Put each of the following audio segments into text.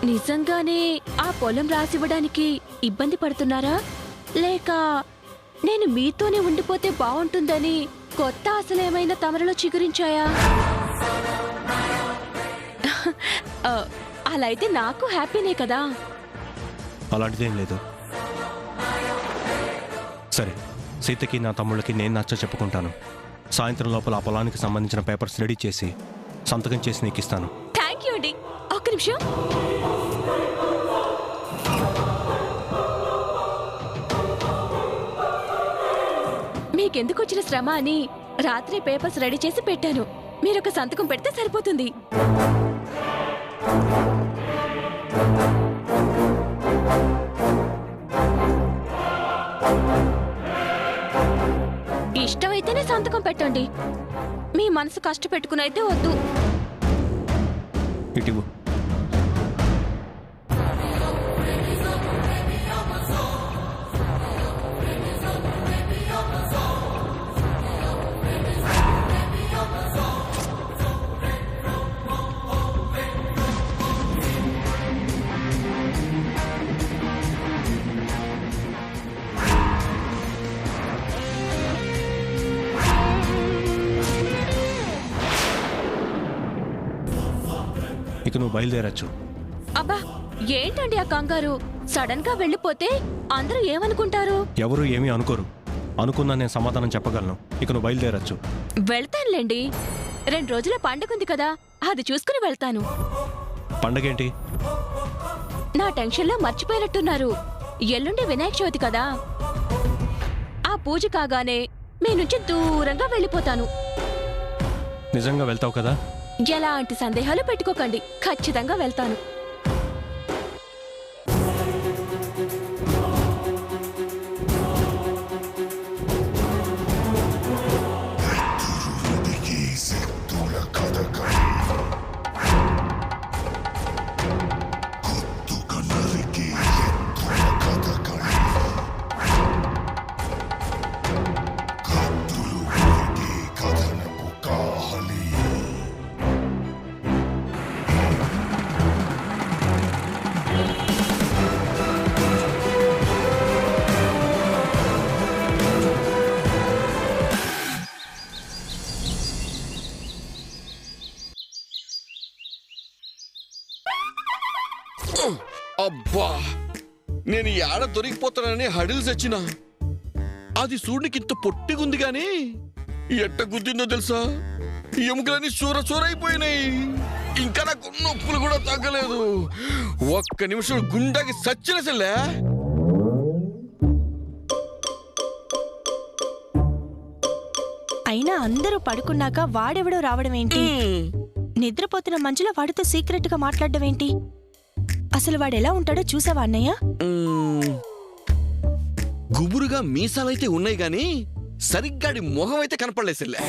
నిజంగానే ఆ పొలం రాసివ్వడానికి ఇబ్బంది పడుతున్నారా, లేక నేను మీతోనే ఉండిపోతే బాగుంటుందని కొత్త ఆశలేమైనా తమరలో చిగురించాయా? అలా అయితే నాకు హ్యాపీనే కదా. అలాంటిదేం లేదు. సరే, సీతకి నా తమ్ముళ్ళకి నేను నచ్చ చెప్పుకుంటాను. సాయంత్రం లోపల ఆ పొలానికి సంబంధించిన పేపర్స్ రెడీ చేసి సంతకం చేసి నీకు ఇస్తాను. థ్యాంక్ యూ అండి. ఒక్క నిమిషం. మీకెందుకు వచ్చిన శ్రమ అని రాత్రి పేపర్స్ రెడీ చేసి పెట్టాను. మీరొక సంతకం పెడితే సరిపోతుంది. ఇష్టమైతేనే సంతకం పెట్టండి. మీ మనసు కష్టపెట్టుకునైతే వద్దు. ఇటివు. ఇక నువ్వు బయలుదేరచ్చు. అబ్బా, ఏంటండి ఆ కంగారు? సడన్ గా వెళ్ళిపోతే అందరూ ఏమనుకుంటారు? ఎవరు ఏమీ అనుకోరు. అనుకున్నా నేను సమాధానం చెప్పగలను. ఇక నువ్వు బయలుదేరచ్చు. వెళ్తానులేండి. 2 రోజుల పండుగ ఉంది కదా, అది చూసుకుని వెళ్తాను. పండగేంటి? నా టెన్షన్లో మర్చిపోయినట్టున్నారు. ఎల్లుండి వినాయక చవితి కదా. ఆ పూజ కాగానే మీ నుంచి దూరంగా వెళ్ళిపోతాను. నిజంగా వెళ్తావు కదా? ఎలాంటి సందేహాలు పెట్టుకోకండి, ఖచ్చితంగా వెళ్తాను. అబ్బా, నేను ఏడ దొరికిపోతానని హడిల్స్ వచ్చినా అది చూడనికి ఇంత పొట్టిగుంది గాని ఎట్ట గుద్దిందో తెలుసా? ఎముకలన్నీ చూరైపోయినాయి. ఇంకా నాకు నొప్పులు కూడా తగ్గలేదు. ఒక్క నిమిషం గుండెకి సచ్చిన సెల్లే. అయినా అందరూ పడుకున్నాక వాడెవడో రావడం ఏంటి? నిద్రపోతున్న మంచులో వాడితో సీక్రెట్ గా మాట్లాడడం ఏంటి? అసలు వాడెలా ఉంటాడో చూసావా అన్నయ్య? గుబురుగా మీసాలైతే ఉన్నాయి గాని సరిగ్గాడి మొహం అయితే కనపడలేసిల్లే.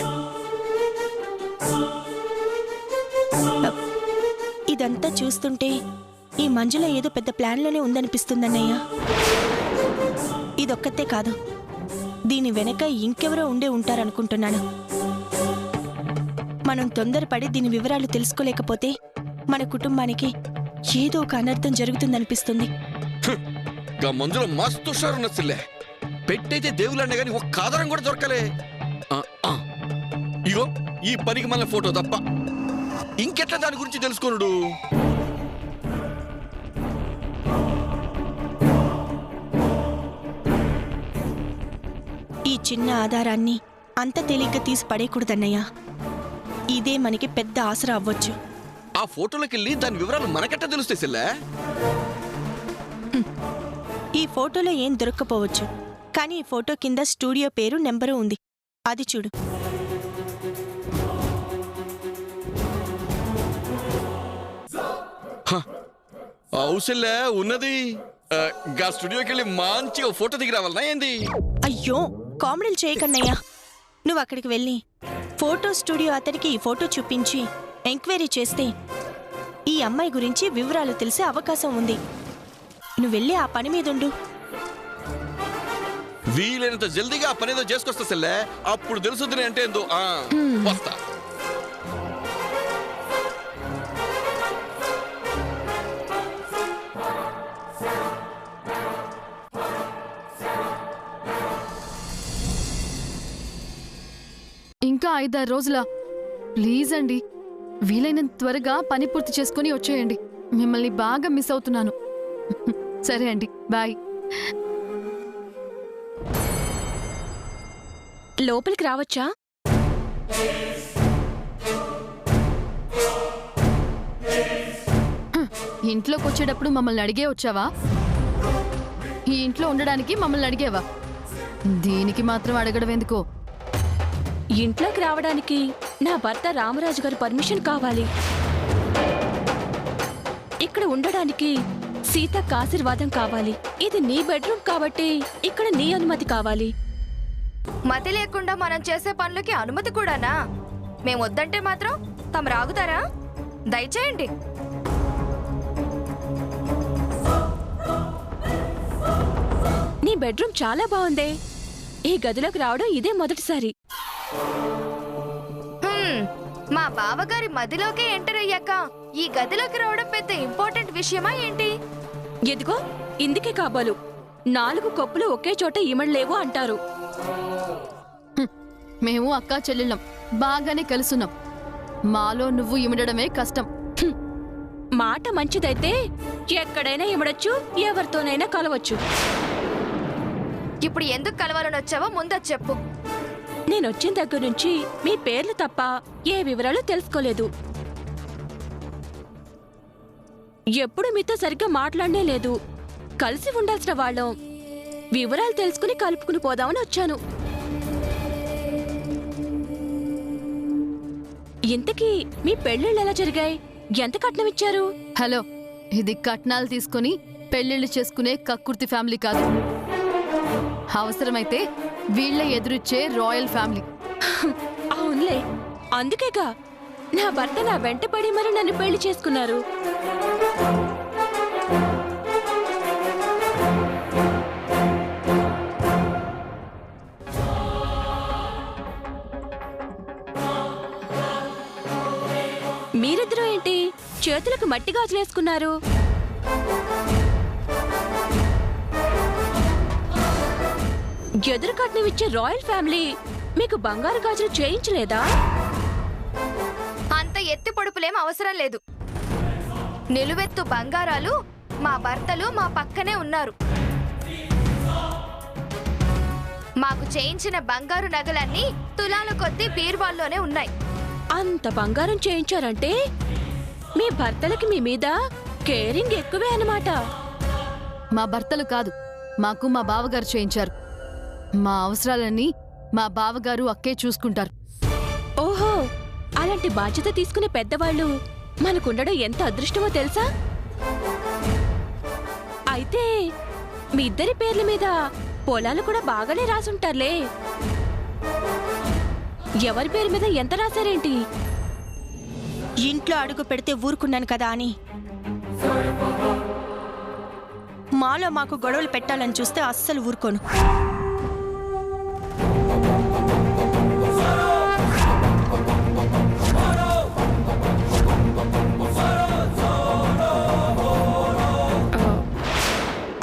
ఇదంతా చూస్తుంటే ఈ మంజులో ఏదో పెద్ద ప్లాన్లోనే ఉందనిపిస్తుందన్నయ్య. ఇదొక్కతే కాదు, దీని వెనక ఇంకెవరో ఉండే ఉంటారనుకుంటున్నాను. మనం తొందరపడి దీని వివరాలు తెలుసుకోలేకపోతే మన కుటుంబానికి ఏదో ఒక అనర్థం జరుగుతుందనిపిస్తుంది. మంజులో మస్తు హుషారున్న సిల్లే. పెట్టయితే దేవుళ్ళండే గాని ఒక్క ఆధారం కూడా దొరకలే. ఇగో ఈ పనికి మళ్ళీ ఫోటో తప్ప ఇంకెట్లా దాని గురించి తెలుసుకోనుడు. ఈ చిన్న ఆధారాన్ని అంత తేలిగ్గా తీసి పడేయకూడదన్నయ్య. ఇదే మనకి పెద్ద ఆసరా అవ్వచ్చు. ఆ ఫోటోలకెళ్ళి దాని వివరాలు మనకెట్ట తెలుస్తాయి సిల్లే? ఈ ఫోటోలో ఏం దొరక్కపోవచ్చు, కానీ ఈ ఫోటో కింద స్టూడియో పేరు నెంబరు ఉంది. అది చూడు. అవుసిల్లే ఉన్నది. గా స్టూడియోకి వెళ్ళి మంచిగా ఫోటో దిగి రావాలనా ఏంది? అయ్యో, కామెడీలు చేయకన్నయ్యా. నువ్వు అక్కడికి వెళ్ళి ఫోటో స్టూడియో అతనికి ఈ ఫోటో చూపించి ఎంక్వైరీ చేస్తే ఈ అమ్మాయి గురించి వివరాలు తెలిసే అవకాశం ఉంది. నువ్వు వెళ్ళి ఆ పని మీదుండు. వీలైనంత జల్దీగా ఆ పనేదో చేసుకొస్తా సెల్లే. అప్పుడు తెలుసుద్ది అంటే ఏందో. వస్తా. ఇంకా 5-6 రోజులా? ప్లీజ్ అండి, వీలైనంత త్వరగా పని పూర్తి చేసుకుని వచ్చేయండి. మిమ్మల్ని బాగా మిస్ అవుతున్నాను. సరే అండి, బాయ్. లోపలికి రావచ్చా? ఇంట్లోకి వచ్చేటప్పుడు మమ్మల్ని అడిగే వచ్చావా? ఈ ఇంట్లో ఉండడానికి మమ్మల్ని అడిగేవా? దీనికి మాత్రం అడగడం ఎందుకో? ఇంట్లోకి రావడానికి నా భర్త రామరాజు గారి పర్మిషన్ కావాలి. ఇక్కడ ఉండడానికి సీతక్క ఆశీర్వాదం కావాలి. ఇది నీ బెడ్రూమ్ కాబట్టి ఇక్కడ నీ అనుమతి కావాలి. మతి లేకుండా మనం చేసే పనులకి అనుమతి కూడానా? మేము వద్దంటే మాత్రం తమరు ఆగుతారా? దయచేయండి. నీ బెడ్రూమ్ చాలా బాగుందే. ఈ గదిలోకి రావడం ఇదే మొదటిసారి. మా బావగారి మదిలోకే ఎంటర్ అయ్యాక ఈ గదిలోకి రావడం పెద్ద ఇంపార్టెంట్ విషయమా ఏంటి? ఎదిగో ఇందుకే కాబోలు 4 కప్పులు ఒకే చోట ఇమడలేవు అంటారు. మేము అక్కా చెల్లెళ్ళం, బాగానే కలుసున్నాం. మాలో నువ్వు ఇమిడడమే కష్టం. మాట మంచిదైతే ఎక్కడైనా ఇమడొచ్చు, ఎవరితోనైనా కలవచ్చు. ఇప్పుడు ఎందుకు కలవాలని వచ్చావో ముందు చెప్పు. నేనొచ్చిన దగ్గర నుంచి మీ పేర్లు తప్ప ఏ వివరాలు తెలుసుకోలేదు. ఎప్పుడు మీతో సరిగ్గా మాట్లాడనే లేదు. కలిసి ఉండాల్సిన వాళ్ళం. వివరాలు తెలుసుకుని కలుపుకుని పోదామని వచ్చాను. ఇంతకీ మీ పెళ్ళిళ్ళు ఎలా జరిగాయి? ఎంత కట్నం ఇచ్చారు? హలో, ఇది కట్నాలు తీసుకుని పెళ్లిళ్ళు చేసుకునే కక్కుర్తి ఫ్యామిలీ కాదు. అవసరమైతే వీళ్ళ ఎదురిచ్చే రాయల్ ఫ్యామిలీ. అవునులే, అందుకేగా నా భర్త నా వెంట పడి మరి నన్ను పెళ్లి చేసుకున్నారు. మీరిద్దరూ ఏంటి చేతులకు మట్టి గాజులేసుకున్నారు? ఎదురు కట్నమిచ్చే రాయల్ ఫ్యామిలీ మీకు బంగారు గాజులు చేయించలేదా? అంత ఎత్తి పొడుపులేం అవసరం లేదు. నిలువెత్తు బంగారాలు మా భర్తలు మా పక్కనే ఉన్నారు. మాకు చేయించిన బంగారు నగలన్నీ తులాల కొద్దీ బీర్వాల్లోనే ఉన్నాయి. అంత బంగారం చేయించారంటే మీ భర్తలకి మీ మీద కేరింగ్ ఎక్కువే అన్నమాట. మా భర్తలు కాదు, మాకు మా బావగారు చేయించారు. మా అవసరాలన్నీ మా బావగారు అక్కే చూసుకుంటారు. ఓహో, అలాంటి బాధ్యత తీసుకునే పెద్దవాళ్ళు మనకుండడం ఎంత అదృష్టమో తెలుసా? అయితే మీ ఇద్దరి పేర్ల మీద పొలాలు కూడా బాగానే రాసుంటారులే. ఎవరి పేరు మీద ఎంత రాశారేంటి? ఇంట్లో అడుగు పెడితే ఊరుకున్నాను కదా అని మాలో మాకు గొడవలు పెట్టాలని చూస్తే అస్సలు ఊరుకోను.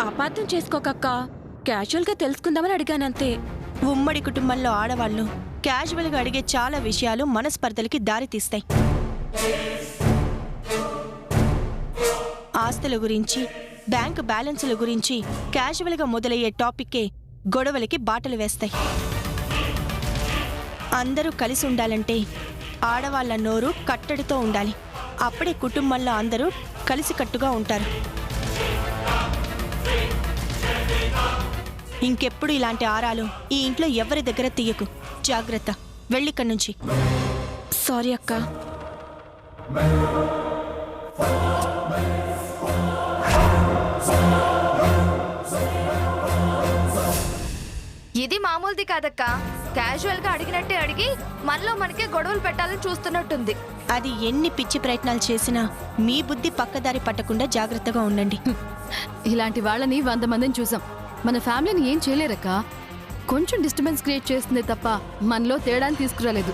అపార్థం చేసుకోకక్క, క్యాజువల్ గా తెలుసుకుందామని అడిగానంతే. ఉమ్మడి కుటుంబంలో ఆడవాళ్ళు క్యాజువల్గా అడిగే చాలా విషయాలు మనస్పర్ధలకి దారితీస్తాయి. ఆస్తుల గురించి, బ్యాంకు బ్యాలెన్సుల గురించి క్యాజువల్గా మొదలయ్యే టాపిక్కే గొడవలకి బాటలు వేస్తాయి. అందరూ కలిసి ఉండాలంటే ఆడవాళ్ల నోరు కట్టడితో ఉండాలి. అప్పుడే కుటుంబంలో అందరూ కలిసికట్టుగా ఉంటారు. ఇంకెప్పుడు ఇలాంటి ఆరాలు ఈ ఇంట్లో ఎవరి దగ్గర తీయకు. జాగ్రత్త, వెళ్ళిక్కడి నుంచి. సారీ అక్క. ఇది మామూలుది కాదక్కా. క్యాజువల్ గా అడిగినట్టే అడిగి మనలో మనకే గొడవలు పెట్టాలని చూస్తున్నట్టుంది. అది ఎన్ని పిచ్చి ప్రయత్నాలు చేసినా మీ బుద్ధి పక్కదారి పట్టకుండా జాగ్రత్తగా ఉండండి. ఇలాంటి వాళ్ళని 100 మందిని చూసాం. మన ఫ్యామిలీని ఏం చేయలేరక్క. కొంచెం డిస్టర్బెన్స్ క్రియేట్ చేస్తుందే తప్ప మనలో తేడాన్ని తీసుకురాలేదు.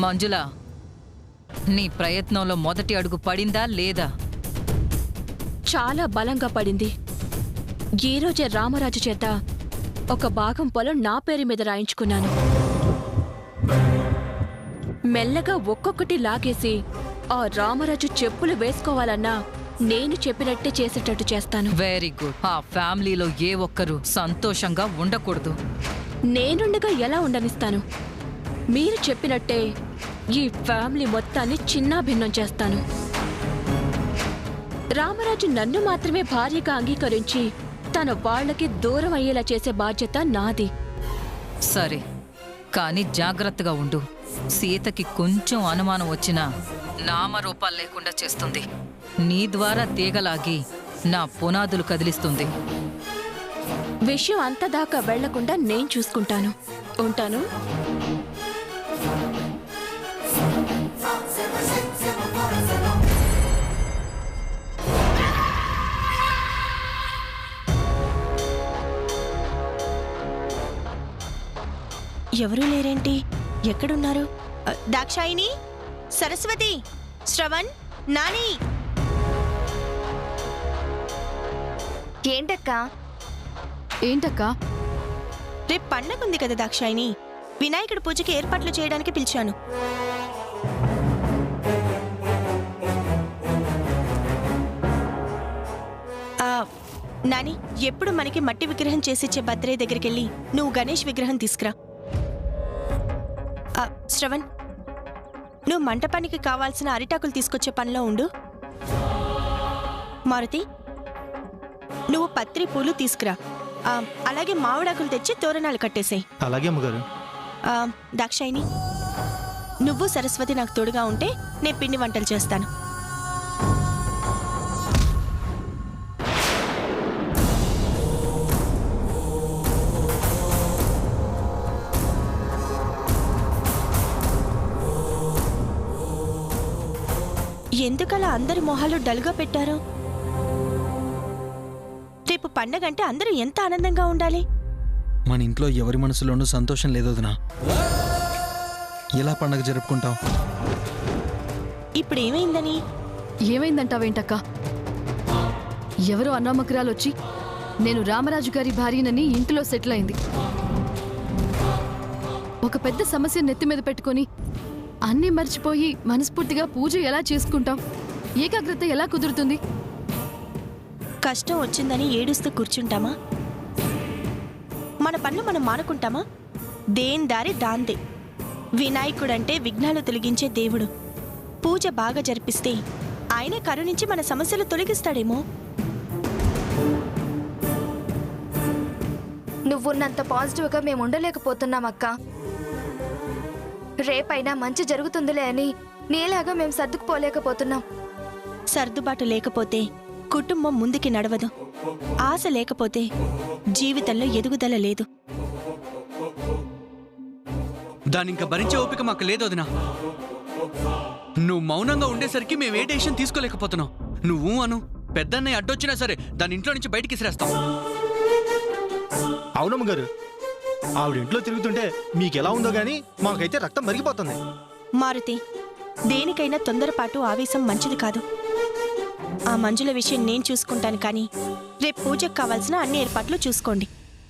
మంజుల, నీ ప్రయత్నంలో మొదటి అడుగు పడిందా లేదా? చాలా బలంగా పడింది. ఈ రోజే రామరాజు చేత ఒక భాగం పొలం నా పేరు మీద రాయించుకున్నాను. మెల్లగా ఒక్కొక్కటి లాగేసి ఆ రామరాజు చెప్పులు వేసుకోవాలన్నా నేను చెప్పినట్టే చేసేటట్టు చేస్తాను. Very good. ఆ ఫ్యామిలీలో ఏ ఒక్కరూ సంతోషంగా ఉండకూడదు. నేనుండగా ఎలా ఉండనిస్తాను? మీరు చెప్పినట్టే ఈ ఫ్యామిలీ మొత్తాన్ని చిన్నాభిన్నం చేస్తాను. రామరాజు నన్ను మాత్రమే భార్యగా అంగీకరించి తన వాళ్లకి దూరం అయ్యేలా చేసే బాధ్యత నాది. సరే, కానీ జాగ్రత్తగా ఉండు. సీతకి కొంచెం అనుమానం వచ్చినా నామరూపాలు లేకుండా చేస్తుంది. నీ ద్వారా తీగలాగి నా పునాదులు కదిలిస్తుంది. విషయం అంతదాకా వెళ్లకుండా నేను చూసుకుంటాను. ఉంటాను. ఎవరూ లేరేంటి? ఎక్కడున్నారు? దాక్షాయిని, సరస్వతి, శ్రవణ్, నాని. ఏంటక్కా? ఏంటక్కా? రేపు పండగ ఉంది కదా దాక్షాయిని, వినాయకుడి పూజకి ఏర్పాట్లు చేయడానికి పిలిచాను. నాని, ఎప్పుడు మనకి మట్టి విగ్రహం చేసిచ్చే భద్రయ్య దగ్గరికి వెళ్ళి నువ్వు గణేష్ విగ్రహం తీసుకురా. శ్రవణ్, నువ్వు మంటపానికి కావాల్సిన అరిటాకులు తీసుకొచ్చే పనిలో ఉండు. మారుతి, నువ్వు పత్రి పూలు తీసుకురా. అలాగే మామిడాకులు తెచ్చి తోరణాలు కట్టేసాయి. అలాగే అమ్మగారు. దాక్షాయిని, నువ్వు సరస్వతి నాకు తోడుగా ఉంటే నేను పిండి వంటలు చేస్తాను. ఎందుకలా అందరి మొహాలు డల్గా పెట్టారు? రేపు పండగంటే అందరూ ఎంత ఆనందంగా ఉండాలి. మన ఇంట్లో ఎవరి మనసులోనూ సంతోషం లేదోదినా. ఎలా పండగ జరుపుకుంటాం? ఇప్పుడు ఏమైందని? ఏమైందంటావేంటక్క? ఎవరో అన్నమ్మకురాలొచ్చి నేను రామరాజు గారి భార్యనని ఇంటిలో సెటిల్ అయింది. ఒక పెద్ద సమస్య నెత్తి మీద పెట్టుకొని అన్నీ మర్చిపోయి మనస్ఫూర్తిగా పూజ ఎలా చేసుకుంటాం? ఏకాగ్రత ఎలా కుదురుతుంది? కష్టం వచ్చిందని ఏడుస్తూ కూర్చుంటామా? మన పనులు మనం మానుకుంటామా? దేని దారి దాందే. వినాయకుడంటే విఘ్నాలు తొలగించే దేవుడు. పూజ బాగా జరిపిస్తే ఆయనే కరుణించి మన సమస్యలు తొలగిస్తాడేమో. నువ్వున్నంత పాజిటివ్గా మేము ఉండలేకపోతున్నాం అక్క. రేపైనా మంచి జరుగుతుందిలే అని నీలాగా మేము సర్దుకుపోలేకపోతున్నాం. సర్దుబాటు లేకపోతే కుటుంబం ముందుకి నడవదు. ఆశ లేకపోతే జీవితంలో ఎదుగుదల లేదు. దానింక భరించే ఓపిక మాకు లేదోదినా. నువ్వు మౌనంగా ఉండేసరికి మేము ఏ డెసిషన్ తీసుకోలేకపోతున్నావు. నువ్వు అను, పెద్దన్నయ్య అడ్డొచ్చినా సరే దాని ఇంట్లో నుంచి బయటికి ఇసిరేస్తాం. అవునమ్మ గారు, ఆవిడ ఇంట్లో తిరుగుతుంటే మీకెలా ఉందో గానీ మాకైతే రక్తం మరిగిపోతుంది. మారుతి, దేనికైనా తొందరపాటు ఆవేశం మంచిది కాదు. ఆ మంజుల విషయం నేను చూసుకుంటాను, కానీ రేపు పూజకు కావాల్సిన అన్ని ఏర్పాట్లు చూసుకోండి.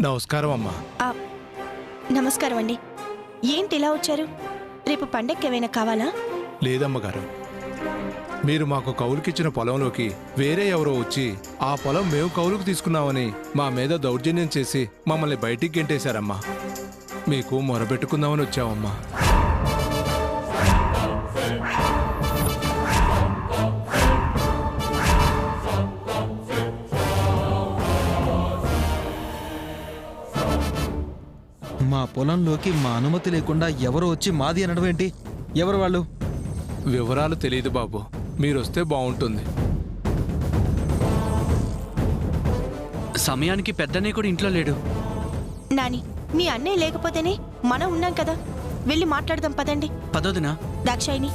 నమస్కారం అమ్మా. నమస్కారం అండి. ఏంటి ఇలా వచ్చారు? రేపు పండగకి ఏమైనా కావాలా? లేదమ్మగారు, మీరు మాకు కౌలుకిచ్చిన పొలంలోకి వేరే ఎవరో వచ్చి ఆ పొలం మేము కౌలుకు తీసుకున్నామని మా మీద దౌర్జన్యం చేసి మమ్మల్ని బయటికి గెంటేశారమ్మా. మీకు మొరబెట్టుకుందామని వచ్చామమ్మా. మా పొలంలోకి మా అనుమతి లేకుండా ఎవరో వచ్చి మాది అనడం ఏంటి? ఎవరు వాళ్ళు? వివరాలు తెలియదు బాబు, మీరొస్తే బాగుంటుంది. సమయానికి పెద్దన్నయ్య కూడా ఇంట్లో లేడు. నాని, మీ అన్నయ్య లేకపోతేనే మనం ఉన్నాం కదా. వెళ్ళి మాట్లాడదాం పదండి. పదోదినా. దాక్షాయిని,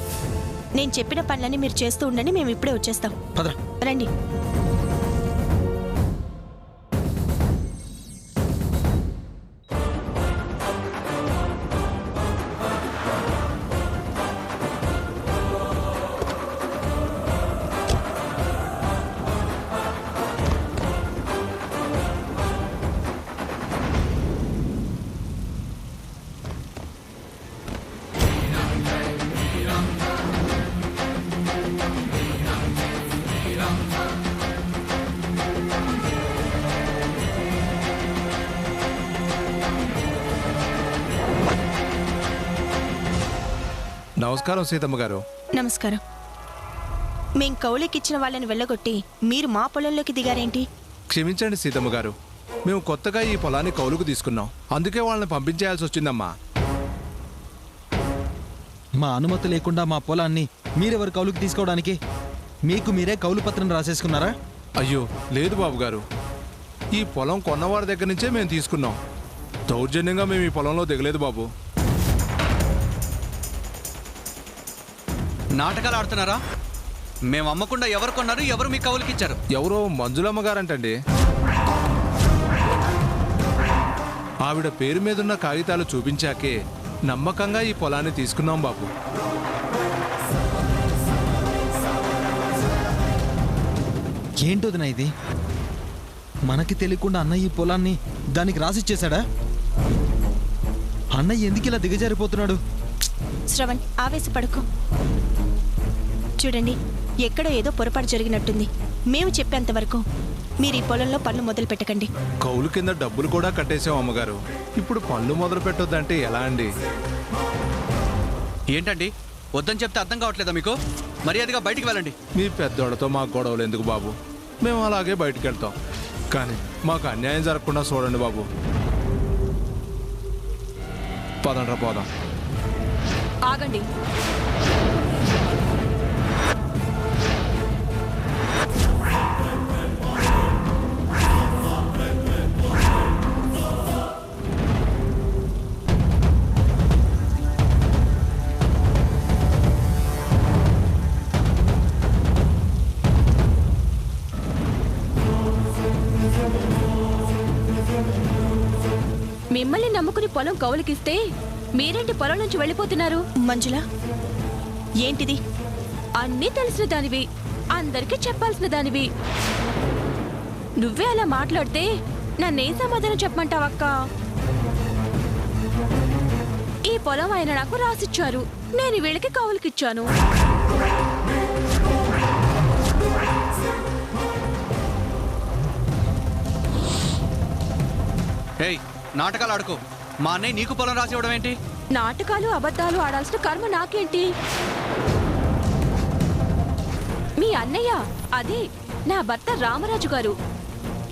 నేను చెప్పిన పనులన్నీ మీరు చేస్తూ ఉండండి, మేము ఇప్పుడే వచ్చేస్తాం. పదరా. రండి. నమస్కారం సీతమ్మ గారు. నమస్కారం. మేం కౌలుకిచ్చిన వాళ్ళని వెళ్ళగొట్టి మీరు మా పొలంలోకి దిగారేంటి? క్షమించండి సీతమ్మ గారు, మేము కొత్తగా ఈ పొలాన్ని కౌలుకు తీసుకున్నాం, అందుకే వాళ్ళని పంపించేయాల్సి వచ్చిందమ్మా. మా అనుమతి లేకుండా మా పొలాన్ని మీరెవరు కౌలుకు తీసుకోవడానికి? మీకు మీరే కౌలు పత్రం రాసేసుకున్నారా? అయ్యో లేదు బాబు గారు, ఈ పొలం కొన్నవాడి దగ్గర నుంచే మేము తీసుకున్నాం. దౌర్జన్యంగా మేము ఈ పొలంలో దిగలేదు బాబు. నాటకాలు ఆడుతున్నారా? మేము అమ్మకుండా ఎవరు కొన్నారు, ఎవరు మీ కౌలుకి ఇచ్చారు? ఎవరో మంజులమ్మ గారంటండి. ఆవిడ పేరు మీదున్న కాగితాలు చూపించాకే నమ్మకంగా ఈ పొలాన్ని తీసుకున్నాం బాబు. ఏంటోదినా ఇది? మనకి తెలియకుండా అన్నయ్య ఈ పొలాన్ని దానికి రాసిచ్చేశాడా? అన్నయ్య ఎందుకు ఇలా దిగజారిపోతున్నాడు? శ్రవణ్, ఆవేశపడకు. చూడండి, ఎక్కడో ఏదో పొరపాటు జరిగినట్టుంది. మేము చెప్పేంత వరకు మీరు ఈ పొలంలో పనులు మొదలు పెట్టకండి. కౌలు కింద డబ్బులు కూడా కట్టేశాం అమ్మగారు. ఇప్పుడు పనులు మొదలు పెట్టొద్దంటే ఎలా అండి? ఏంటండి, వద్దని చెప్తే అర్థం కావట్లేదా మీకు? మర్యాదగా బయటికి వెళ్ళండి. మీ పెద్దోళ్ళతో మాకు గొడవలు ఎందుకు బాబు? మేము అలాగే బయటికి వెళ్తాం, కానీ మాకు అన్యాయం జరగకుండా చూడండి బాబు. పదండ్రా పోదాం. ఆగండి. మిమ్మల్ని నమ్ముకుని పొలం కౌలుకిస్తే మీరేంటి పొలం నుంచి వెళ్ళిపోతున్నారు? మంజుల, ఏంటిది? అన్నీ తెలిసిన దానివి, అందరికీ చెప్పాల్సిన దానివి. నువ్వే అలా మాట్లాడితే నన్నేం సమాధానం చెప్పమంటావక్క? ఈ పొలం ఆయన నాకు రాసిచ్చారు, నేను వీళ్ళకి కౌలుకిచ్చాను. ఏయ్, నాటకాలు ఆడుకో. మా అన్నయ్య నీకు పొలం రాసి ఇవ్వడం ఏంటి? నాటకాలు అబద్ధాలు ఆడాల్సిన కర్మ నాకేంటి? మీ అన్నయ్య, అదే నా భర్త రామరాజు గారు,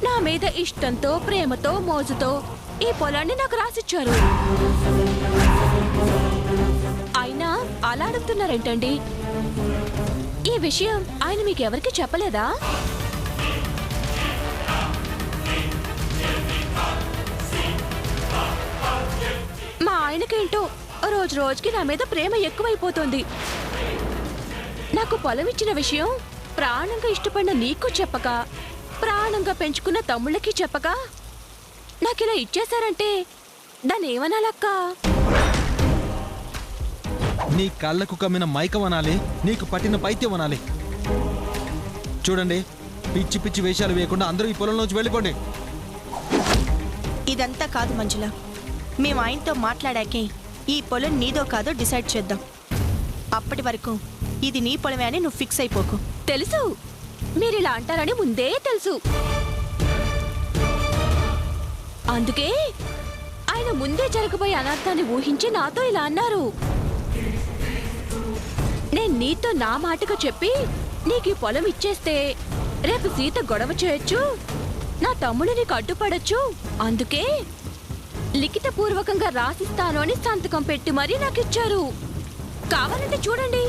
నా మీద ఇష్టంతో, ప్రేమతో, మోజుతో ఈ పొలాన్ని నాకు రాసిచ్చారు. అయినా అలా అడుగుతున్నారేంటండి? ఈ విషయం ఆయన మీకెవరికి చెప్పలేదా? మా ఆయనకేంటో రోజు రోజుకి నా మీద ప్రేమ ఎక్కువైపోతుంది. నాకు పొలం ఇచ్చిన విషయం ప్రాణంగా ఇష్టపడిన నీకు చెప్పక, ప్రాణంగా పెంచుకున్న తమ్ముళ్ళకి చెప్పక నాకిలా ఇచ్చేశారంటే దాన్ని ఏమనాలక్క? నీ కళ్ళకు కమ్మిన మైకం అనాలి, నీకు పట్టిన పైత్యం అనాలి. చూడండి, పిచ్చి పిచ్చి వేషాలు వేయకుండా అందరూ ఈ పొలంలోంచి వెళ్ళిపోండి. ఇదంతా కాదు మంజుల, మేము ఆయనతో మాట్లాడాకే ఈ పొలం నీదో కాదో డిసైడ్ చేద్దాం. అప్పటి వరకు ఇది నీ పొలమే అని నువ్వు ఫిక్స్ అయిపోకు. తెలుసు, మీరిలా అంటారని ముందే తెలుసు. అందుకే ఆయన ముందే జరగబోయే అనర్థాన్ని ఊహించి నాతో ఇలా అన్నారు. నేను నీతో నా మాటగా చెప్పి నీకు ఈ పొలం ఇచ్చేస్తే రేపు సీత గొడవ చేయొచ్చు, నా తమ్ముడు నీకు అడ్డుపడచ్చు. అందుకే లిఖితపూర్వకంగా రాసిస్తాను అని సంతకం పెట్టి మరీ నాకు ఇచ్చారు. కావాలంటే చూడండి.